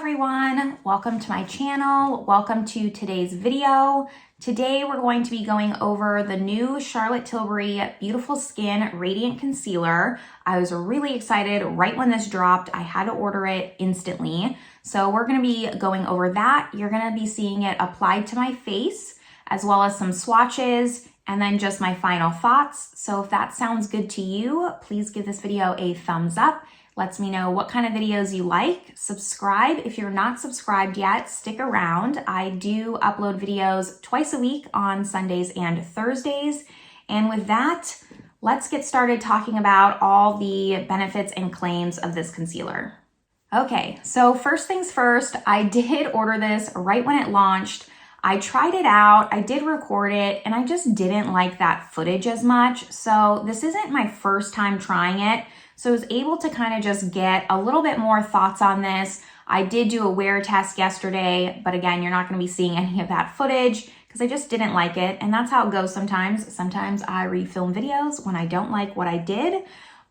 everyone, welcome to my channel. Welcome to today's video. Today we're going to be going over the new Charlotte Tilbury Beautiful Skin Radiant Concealer. I was really excited right when this dropped. I had to order it instantly. So we're going to be going over that. You're going to be seeing it applied to my face, as well as some swatches, and then just my final thoughts. So if that sounds good to you, please give this video a thumbs up. Lets me know what kind of videos you like. Subscribe if you're not subscribed yet, stick around. I do upload videos twice a week on Sundays and Thursdays. And with that, let's get started talking about all the benefits and claims of this concealer. Okay, so first things first, I did order this right when it launched. I tried it out, I did record it, and I just didn't like that footage as much. So this isn't my first time trying it. So I was able to kind of just get a little bit more thoughts on this. I did do a wear test yesterday, but again, you're not going to be seeing any of that footage because I just didn't like it. And that's how it goes sometimes. Sometimes I refilm videos when I don't like what I did.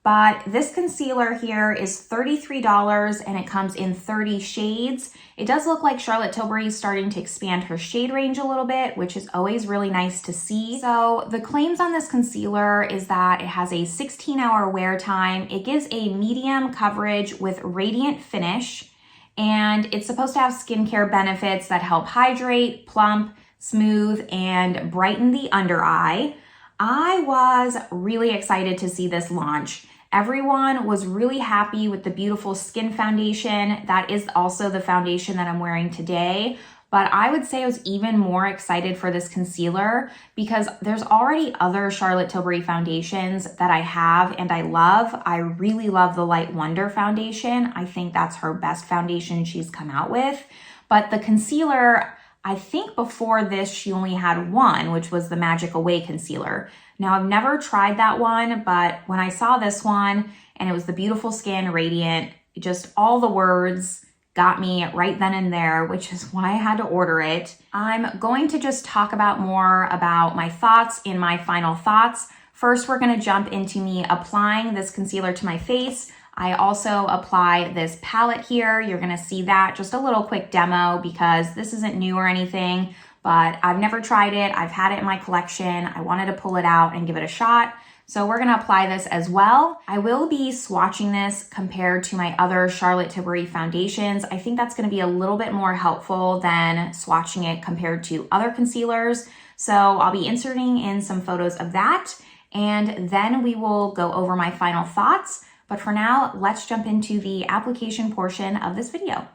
But this concealer here is $33 and it comes in 30 shades. It does look like Charlotte Tilbury is starting to expand her shade range a little bit, which is always really nice to see. So the claims on this concealer is that it has a 16-hour wear time. It gives a medium coverage with radiant finish, and it's supposed to have skincare benefits that help hydrate, plump, smooth, and brighten the under eye. I was really excited to see this launch. Everyone was really happy with the Beautiful Skin foundation. That is also the foundation that I'm wearing today. But I would say I was even more excited for this concealer because there's already other Charlotte Tilbury foundations that I have and I love. I really love the Light Wonder foundation. I think that's her best foundation she's come out with. But the concealer, I think before this, she only had one, which was the Magic Away concealer. Now, I've never tried that one, but when I saw this one and it was the Beautiful Skin Radiant, just all the words got me right then and there, which is why I had to order it. I'm going to just talk about more about my thoughts in my final thoughts. First, we're going to jump into me applying this concealer to my face. I also apply this palette here. You're going to see that, just a little quick demo because this isn't new or anything, but I've never tried it. I've had it in my collection. I wanted to pull it out and give it a shot. So we're going to apply this as well. I will be swatching this compared to my other Charlotte Tilbury foundations. I think that's going to be a little bit more helpful than swatching it compared to other concealers. So I'll be inserting in some photos of that, and then we will go over my final thoughts. But for now, let's jump into the application portion of this video.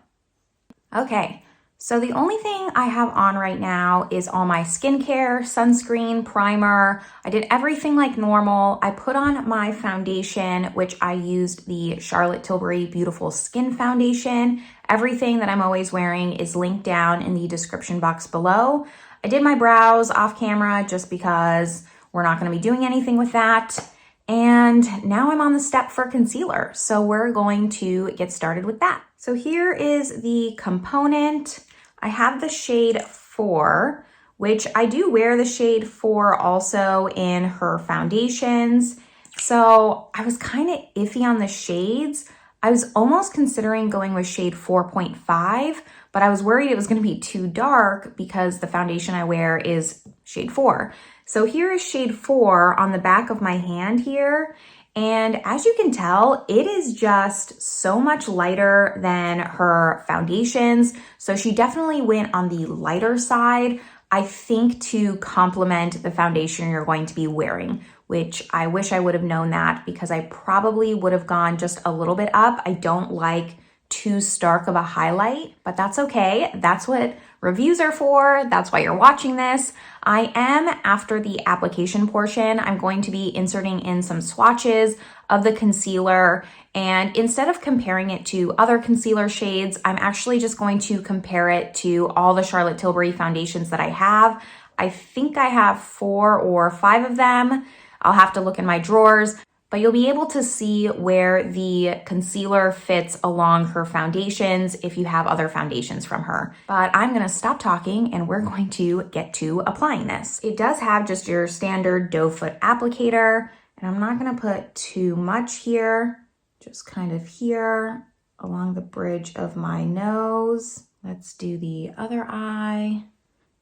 Okay, so the only thing I have on right now is all my skincare, sunscreen, primer. I did everything like normal. I put on my foundation, which I used the Charlotte Tilbury Beautiful Skin Foundation. Everything that I'm always wearing is linked down in the description box below. I did my brows off camera just because we're not going to be doing anything with that. And now I'm on the step for concealer. So we're going to get started with that. So here is the component. I have the shade 4, which I do wear the shade 4 also in her foundations. So I was kind of iffy on the shades. I was almost considering going with shade 4.5, but I was worried it was going to be too dark because the foundation I wear is shade 4. So here is shade 4 on the back of my hand here. And as you can tell, it is just so much lighter than her foundations. So she definitely went on the lighter side, I think, to complement the foundation you're going to be wearing, which I wish I would have known that because I probably would have gone just a little bit up. I don't like too stark of a highlight, but that's okay. That's what reviews are for. That's why you're watching this. I am, after the application portion, I'm going to be inserting in some swatches of the concealer. And instead of comparing it to other concealer shades, I'm actually just going to compare it to all the Charlotte Tilbury foundations that I have. I think I have 4 or 5 of them. I'll have to look in my drawers. But you'll be able to see where the concealer fits along her foundations if you have other foundations from her. But I'm gonna stop talking and we're going to get to applying this. It does have just your standard doe foot applicator, and I'm not gonna put too much here, just kind of here along the bridge of my nose. Let's do the other eye.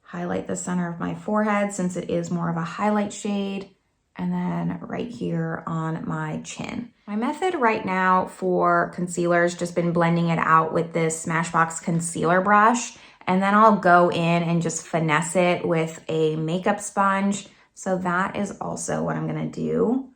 Highlight the center of my forehead since it is more of a highlight shade. And then right here on my chin. My method right now for concealer has just been blending it out with this Smashbox concealer brush. And then I'll go in and just finesse it with a makeup sponge. So that is also what I'm gonna do.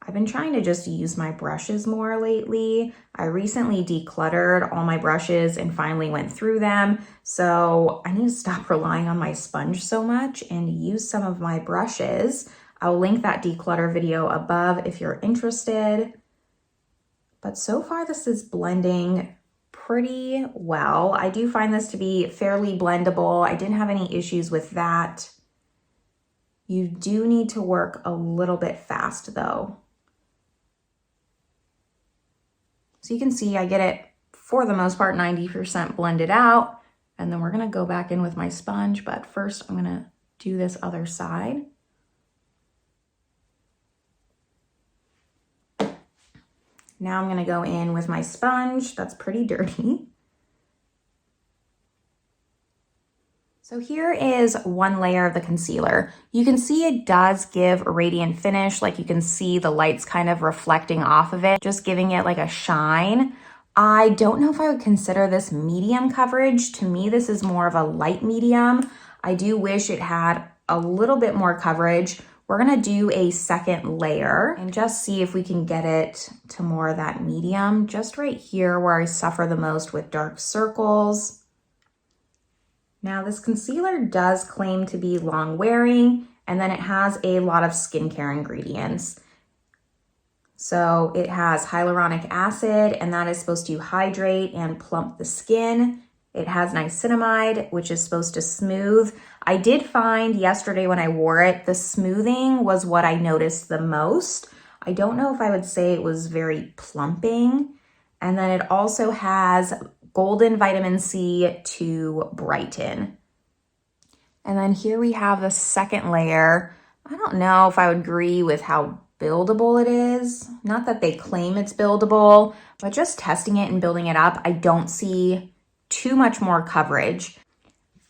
I've been trying to just use my brushes more lately. I recently decluttered all my brushes and finally went through them. So I need to stop relying on my sponge so much and use some of my brushes. I'll link that declutter video above if you're interested. But so far this is blending pretty well. I do find this to be fairly blendable. I didn't have any issues with that. You do need to work a little bit fast though. So you can see I get it for the most part 90% blended out. And then we're gonna go back in with my sponge, but first I'm gonna do this other side. Now I'm gonna go in with my sponge. That's pretty dirty. So here is one layer of the concealer. You can see it does give a radiant finish. Like you can see the lights kind of reflecting off of it, just giving it like a shine. I don't know if I would consider this medium coverage. To me, this is more of a light medium. I do wish it had a little bit more coverage. We're gonna do a second layer and just see if we can get it to more of that medium, just right here where I suffer the most with dark circles. Now this concealer does claim to be long wearing, and then it has a lot of skincare ingredients. So it has hyaluronic acid, and that is supposed to hydrate and plump the skin. It has niacinamide, which is supposed to smooth. I did find yesterday when I wore it, the smoothing was what I noticed the most. I don't know if I would say it was very plumping. And then it also has golden vitamin C to brighten. And then here we have the second layer. I don't know if I would agree with how buildable it is. Not that they claim it's buildable, but just testing it and building it up, I don't see too much more coverage.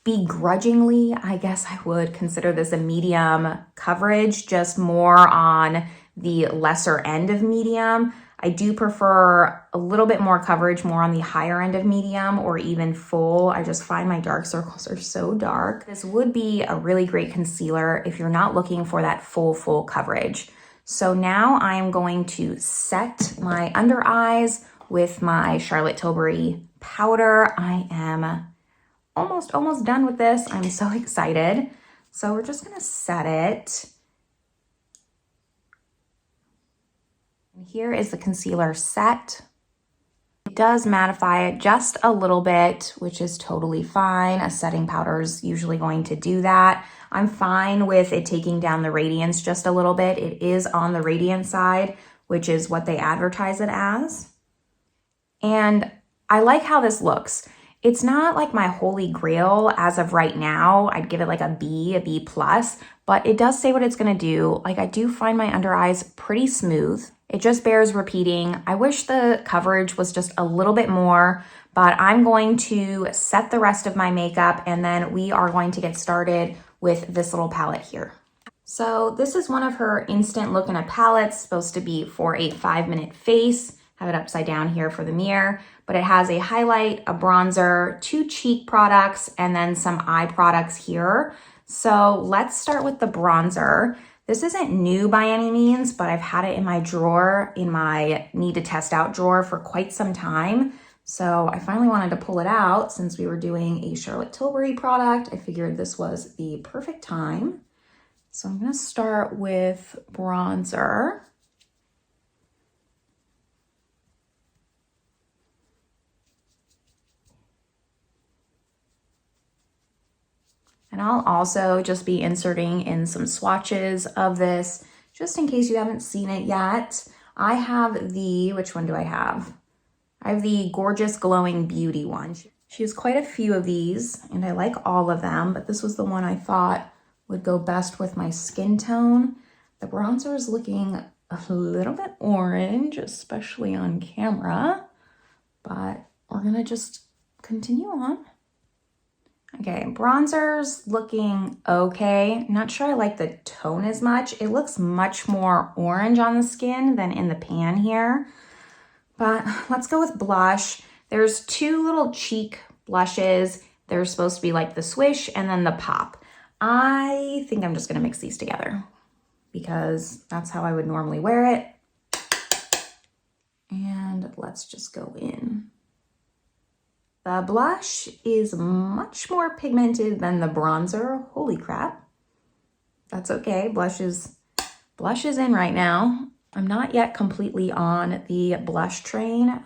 Begrudgingly, I guess I would consider this a medium coverage, just more on the lesser end of medium. I do prefer a little bit more coverage, more on the higher end of medium or even full. I just find my dark circles are so dark. This would be a really great concealer if you're not looking for that full coverage. So now I'm going to set my under eyes with my Charlotte Tilbury powder. I am almost done with this. I'm so excited. So we're just gonna set it. And here is the concealer set. It does mattify it just a little bit, which is totally fine. A setting powder is usually going to do that. I'm fine with it taking down the radiance just a little bit. It is on the radiant side, which is what they advertise it as. And I like how this looks. It's not like my holy grail as of right now. I'd give it like a B plus, but it does say what it's gonna do. Like I do find my under eyes pretty smooth. It just bears repeating. I wish the coverage was just a little bit more, but I'm going to set the rest of my makeup and then we are going to get started with this little palette here. So this is one of her instant look in a palettes, supposed to be for a 5-minute face. Have it upside down here for the mirror, but it has a highlight, a bronzer, 2 cheek products, and then some eye products here. So let's start with the bronzer. This isn't new by any means, but I've had it in my drawer, in my need to test out drawer for quite some time. So I finally wanted to pull it out since we were doing a Charlotte Tilbury product. I figured this was the perfect time. So I'm gonna start with bronzer. And I'll also just be inserting in some swatches of this, just in case you haven't seen it yet. I have the, which one do I have? I have the Gorgeous Glowing Beauty one. She has quite a few of these, and I like all of them, but this was the one I thought would go best with my skin tone. The bronzer is looking a little bit orange, especially on camera. but we're gonna just continue on. Okay, bronzer's looking okay. Not sure I like the tone as much. It looks much more orange on the skin than in the pan here. But let's go with blush. There's two little cheek blushes. They're supposed to be like the Swish and then the Pop. I think I'm just gonna mix these together because that's how I would normally wear it. And let's just go in. The blush is much more pigmented than the bronzer. Holy crap. That's okay. Blush is in right now. I'm not yet completely on the blush train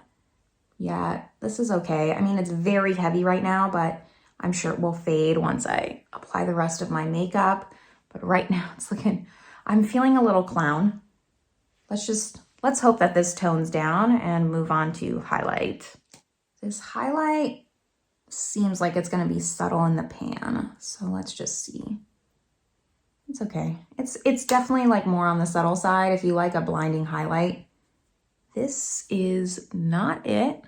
yet. This is okay. I mean, it's very heavy right now, but I'm sure it will fade once I apply the rest of my makeup. But right now it's looking, I'm feeling a little clown. Let's hope that this tones down and move on to highlight. This highlight seems like it's gonna be subtle in the pan. So let's just see. It's okay. It's definitely like more on the subtle side if you like a blinding highlight. This is not it.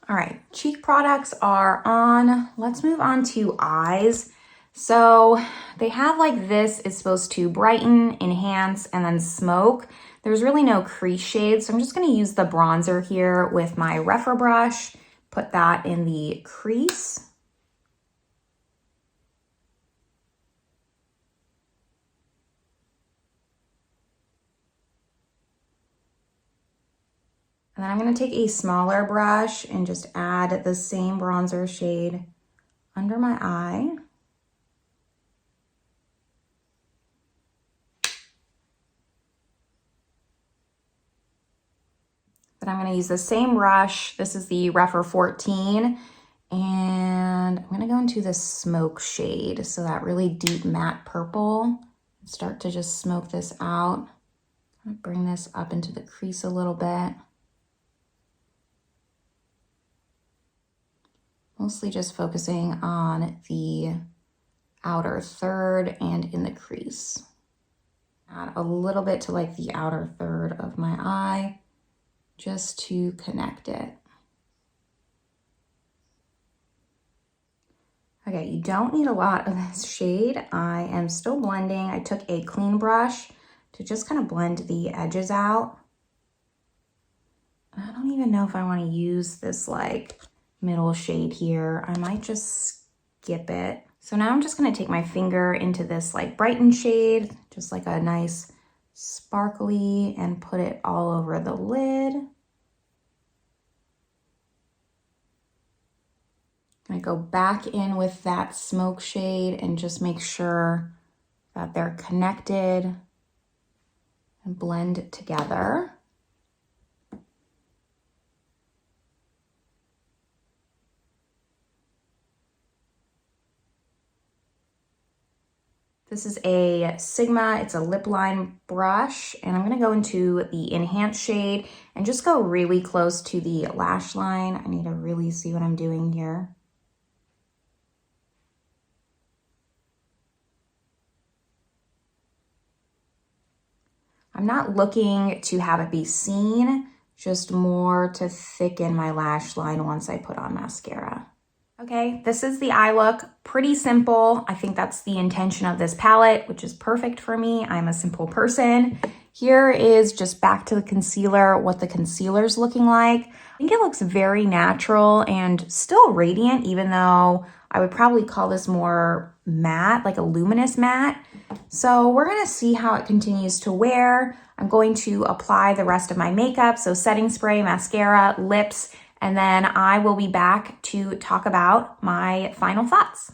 All right, cheek products are on. Let's move on to eyes. So they have like this is supposed to brighten, enhance, and then smoke. There's really no crease shade, so I'm just gonna use the bronzer here with my Refer brush, put that in the crease. And then I'm gonna take a smaller brush and just add the same bronzer shade under my eye. Then I'm gonna use the same brush. This is the Refer 14. And I'm gonna go into the smoke shade. So that really deep matte purple. Start to just smoke this out. I'm gonna bring this up into the crease a little bit. Mostly just focusing on the outer third and in the crease. Add a little bit to like the outer third of my eye just to connect it. Okay, you don't need a lot of this shade. I am still blending. I took a clean brush to just kind of blend the edges out. I don't even know if I want to use this like middle shade here. I might just skip it. So now I'm just going to take my finger into this like brighten shade, just like a nice sparkly, and put it all over the lid. I'm gonna go back in with that smoke shade and just make sure that they're connected and blend together. This is a Sigma, it's a lip line brush, and I'm gonna go into the enhance shade and just go really close to the lash line. I need to really see what I'm doing here. I'm not looking to have it be seen, just more to thicken my lash line once I put on mascara. Okay, this is the eye look. Pretty simple. I think that's the intention of this palette, which is perfect for me. I'm a simple person. Here is just back to the concealer, what the concealer's looking like. I think it looks very natural and still radiant, even though I would probably call this more matte, like a luminous matte. So we're gonna see how it continues to wear. I'm going to apply the rest of my makeup, so setting spray, mascara, lips, and then I will be back to talk about my final thoughts.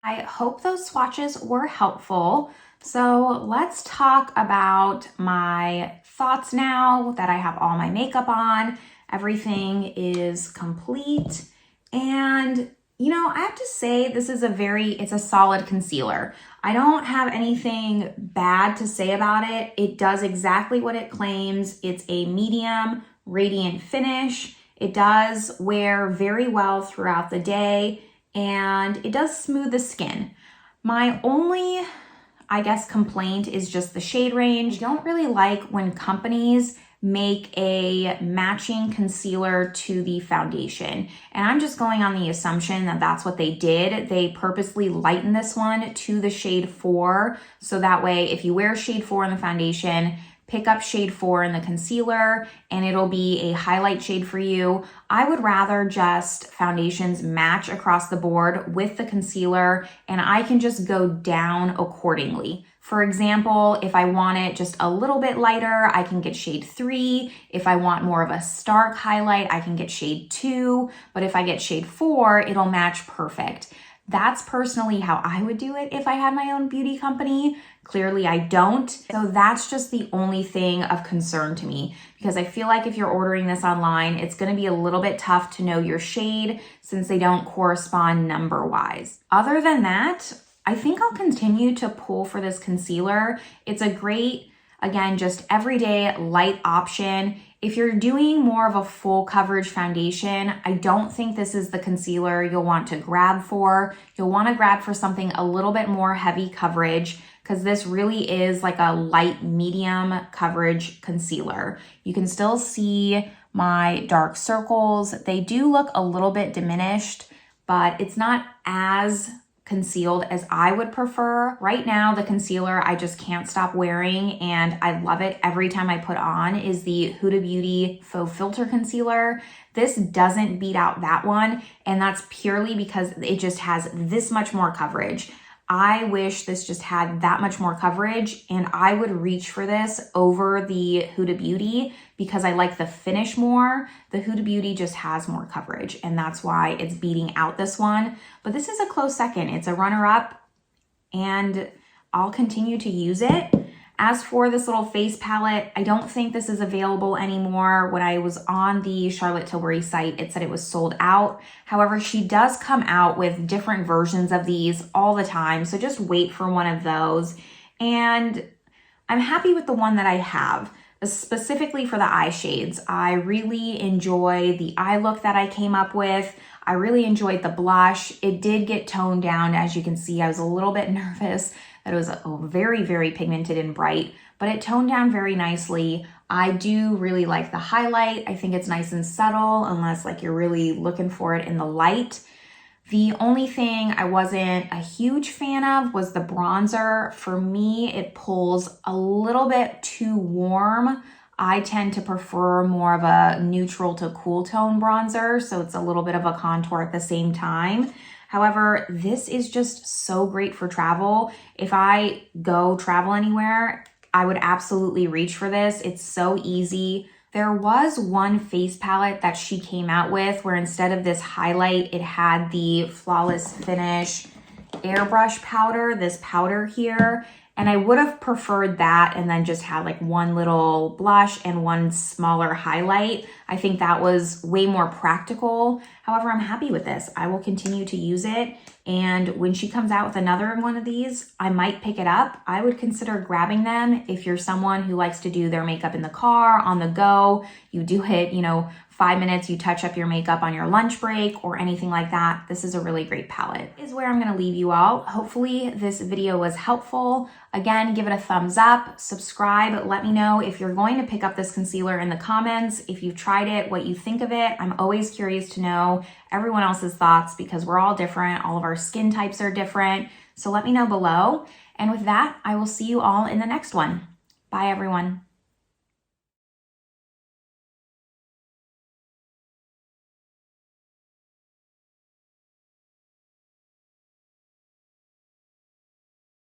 I hope those swatches were helpful. So let's talk about my thoughts now that I have all my makeup on. Everything is complete. And you know, I have to say this is it's a solid concealer. I don't have anything bad to say about it. It does exactly what it claims. It's a medium radiant finish. It does wear very well throughout the day, and it does smooth the skin. My only, I guess, complaint is just the shade range. I don't really like when companies make a matching concealer to the foundation. And I'm just going on the assumption that that's what they did. They purposely lightened this one to the shade 4. So that way, if you wear shade 4 in the foundation, pick up shade 4 in the concealer and it'll be a highlight shade for you. I would rather just foundations match across the board with the concealer and I can just go down accordingly. For example, if I want it just a little bit lighter, I can get shade 3. If I want more of a stark highlight, I can get shade 2. But if I get shade 4, it'll match perfect. That's personally how I would do it if I had my own beauty company. Clearly I don't. So that's just the only thing of concern to me, because I feel like if you're ordering this online, it's gonna be a little bit tough to know your shade since they don't correspond number-wise. Other than that, I think I'll continue to pull for this concealer. It's a great, again, just everyday light option. If you're doing more of a full coverage foundation, I don't think this is the concealer you'll want to grab for. You'll want to grab for something a little bit more heavy coverage, because this really is like a light medium coverage concealer. You can still see my dark circles. They do look a little bit diminished, but it's not as concealed as I would prefer. Right now, the concealer I just can't stop wearing and I love it every time I put on is the Huda Beauty Faux Filter Concealer. This doesn't beat out that one, and that's purely because it just has this much more coverage. I wish this just had that much more coverage, and I would reach for this over the Huda Beauty because I like the finish more. The Huda Beauty just has more coverage, and that's why it's beating out this one. But this is a close second. It's a runner-up, and I'll continue to use it. As for this little face palette, I don't think this is available anymore. When I was on the Charlotte Tilbury site, it said it was sold out. However, she does come out with different versions of these all the time, so just wait for one of those. And I'm happy with the one that I have, specifically for the eye shades. I really enjoy the eye look that I came up with. I really enjoyed the blush. It did get toned down, as you can see. I was a little bit nervous that it was very, very pigmented and bright, but it toned down very nicely. I do really like the highlight. I think it's nice and subtle, unless like you're really looking for it in the light. The only thing I wasn't a huge fan of was the bronzer. For me, it pulls a little bit too warm. I tend to prefer more of a neutral to cool tone bronzer, so it's a little bit of a contour at the same time. However, this is just so great for travel. If I go travel anywhere, I would absolutely reach for this. It's so easy. There was one face palette that she came out with where instead of this highlight, it had the Flawless Finish Airbrush powder, this powder here. And I would have preferred that and then just had like one little blush and one smaller highlight. I think that was way more practical. However, I'm happy with this. I will continue to use it. And when she comes out with another one of these, I might pick it up. I would consider grabbing them if you're someone who likes to do their makeup in the car, on the go. You do it, 5 minutes, you touch up your makeup on your lunch break or anything like that. This is a really great palette. Is where I'm gonna leave you all. Hopefully this video was helpful. Again, give it a thumbs up, subscribe, let me know if you're going to pick up this concealer in the comments, if you've tried it, what you think of it. I'm always curious to know everyone else's thoughts because we're all different, all of our skin types are different. So let me know below. And with that, I will see you all in the next one. Bye everyone.